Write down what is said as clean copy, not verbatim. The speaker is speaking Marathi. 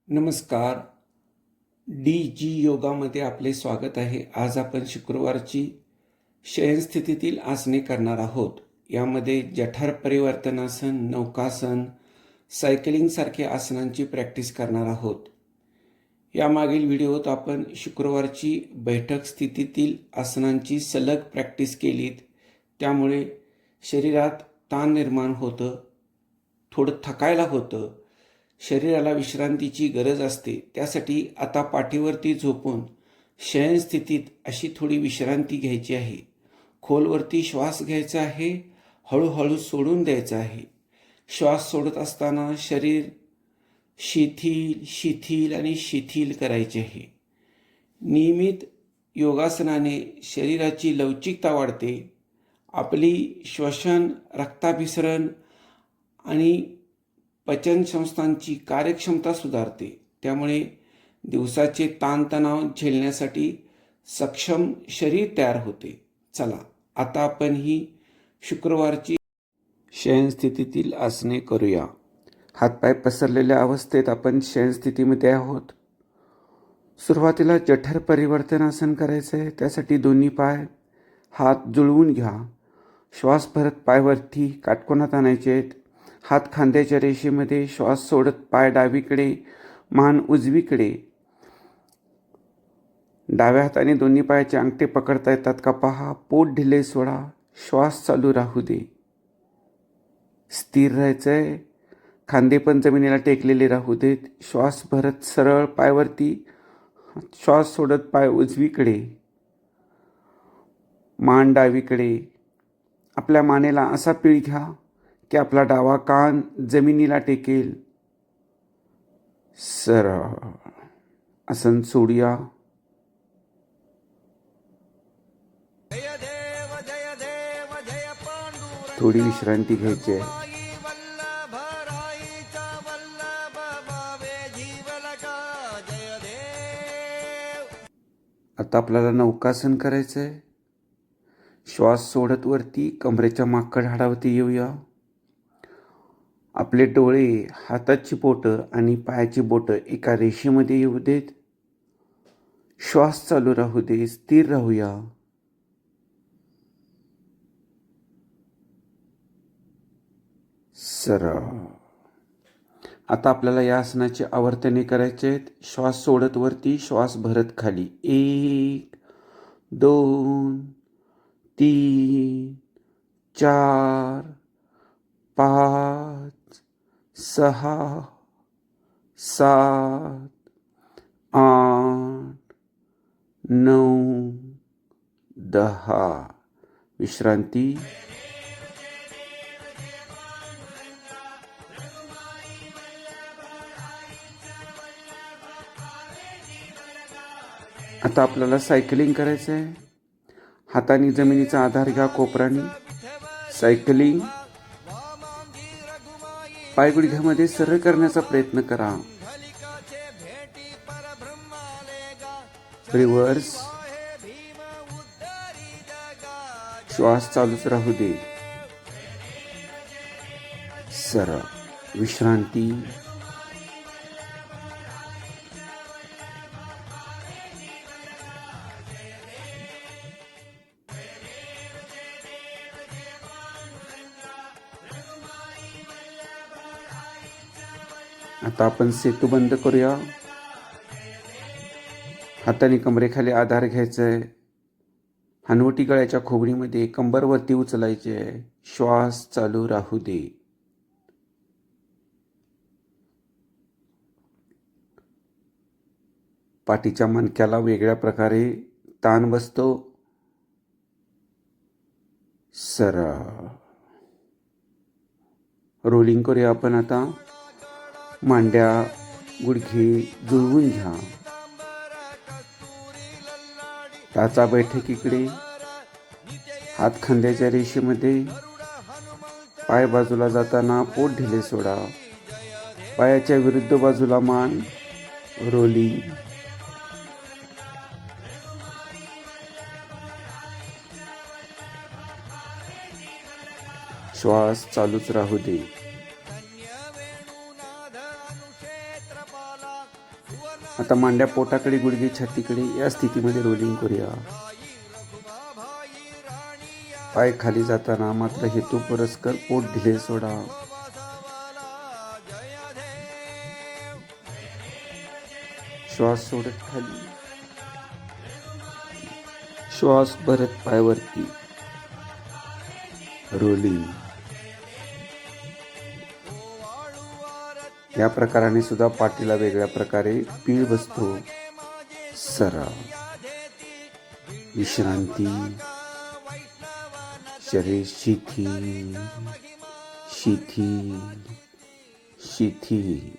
नमस्कार. डी योगामध्ये आपले स्वागत आहे. आज आपण शुक्रवारची शयनस्थितीतील आसने करणार आहोत. यामध्ये जठर परिवर्तनासन, नौकासन, सायकलिंगसारखे आसनांची प्रॅक्टिस करणार आहोत. यामागील व्हिडिओत आपण शुक्रवारची बैठक स्थितीतील आसनांची सलग प्रॅक्टिस केलीत. त्यामुळे शरीरात ताण निर्माण होतं, थोडं थकायला होतं, शरीराला विश्रांतीची गरज असते. त्यासाठी आता पाठीवरती झोपून शयनस्थितीत अशी थोडी विश्रांती घ्यायची आहे. खोलवरती श्वास घ्यायचा आहे, हळूहळू सोडून द्यायचा आहे. श्वास सोडत असताना शरीर शिथिल शिथिल आणि शिथिल करायचे आहे. नियमित योगासनाने शरीराची लवचिकता वाढते, आपली श्वसन, रक्ताभिसरण आणि पचनसंस्थांची कार्यक्षमता सुधारते. त्यामुळे दिवसाचे ताणतणाव झेलण्यासाठी सक्षम शरीर तयार होते. चला आता आपण ही शुक्रवारची शयनस्थितीतील आसने करूया. हातपाय पसरलेल्या अवस्थेत आपण शयनस्थितीमध्ये आहोत. सुरुवातीला जठर परिवर्तनासन करायचं आहे. त्यासाठी दोन्ही पाय हात जुळवून घ्या. श्वास भरत पायवरती काटकोनात आणायचे आहेत. हात खांद्याच्या रेषेमध्ये, श्वास सोडत पाय डावीकडे, मान उजवीकडे. डाव्या हाताने दोन्ही पायाचे अंगठे पकडता येतात का पहा. पोट ढिले सोडा, श्वास चालू राहू दे. स्थिर राहायचंय. खांदे पण जमिनीला टेकलेले राहू देत. श्वास भरत सरळ पायवरती, श्वास सोडत पाय उजवीकडे, मान डावीकडे. आपल्या मानेला असा पीळ घ्या की आपला डावा कान जमिनीला टेकेल. सरळ आसन सोडूया. थोडी विश्रांती घ्यायची आहे. आता आपल्याला नौकासन करायचं आहे. श्वास सोडत वरती कमरेच्या माकड हाडावरती येऊया. आपले डोळे, हाताची बोटं आणि पायाची बोटं एका रेषेमध्ये येऊ देत. श्वास चालू राहू दे. स्थिर राहूया. सरळ. आता आपल्याला या आसनाची आवर्तने करायचे आहेत. श्वास सोडत वरती, श्वास भरत खाली. 1 2 3 4 5 6 7 8 9 10. विश्रांती. आता आपल्याला सायकलिंग करायचं आहे. हाताने जमिनीचा आधार घ्या कोपराने. सायकलिंग. पाय गुडघ्यामध्ये सरळ करण्याचा प्रयत्न करा. रिव्हर्स. श्वास चालूच राहू दे. सरळ. विश्रांती. आता आपण सेतू बंद करूया. हाताने कमरेखाली आधार घ्यायचा आहे. हनुवटी गळ्याच्या खोबणीमध्ये कंबरवरती उचलायचे आहे. श्वास चालू राहू दे. पाठीच्या मणक्याला वेगळ्या प्रकारे ताण बसतो. सरळ. रोलिंग करूया आपण आता. मांड्या, गुडघे जुळवून घ्या. टाचा बैठकीकडे. हात खांद्याच्या रेषेमध्ये. पाय बाजूला जाताना पोट ढिले सोडा. पायाच्या विरुद्ध बाजूला मान. रोलिंग. श्वास चालूच राहू दे. आता मांड्या पोटाकडे, गुडघे छातीकडे या स्थितीमध्ये रोलिंग करूया. पाय खाली जाताना मात्र हेतू पुरस्कर पोट ढिले सोडा. श्वास सोडत खाली, श्वास भरत पायावरती, रोलिंग. या प्रकाराने सुद्धा पाठीला वेगळ्या प्रकारे पीळ बसतो. सराव, विश्रांती, शरीर शिथिल शिथिल शिथिल.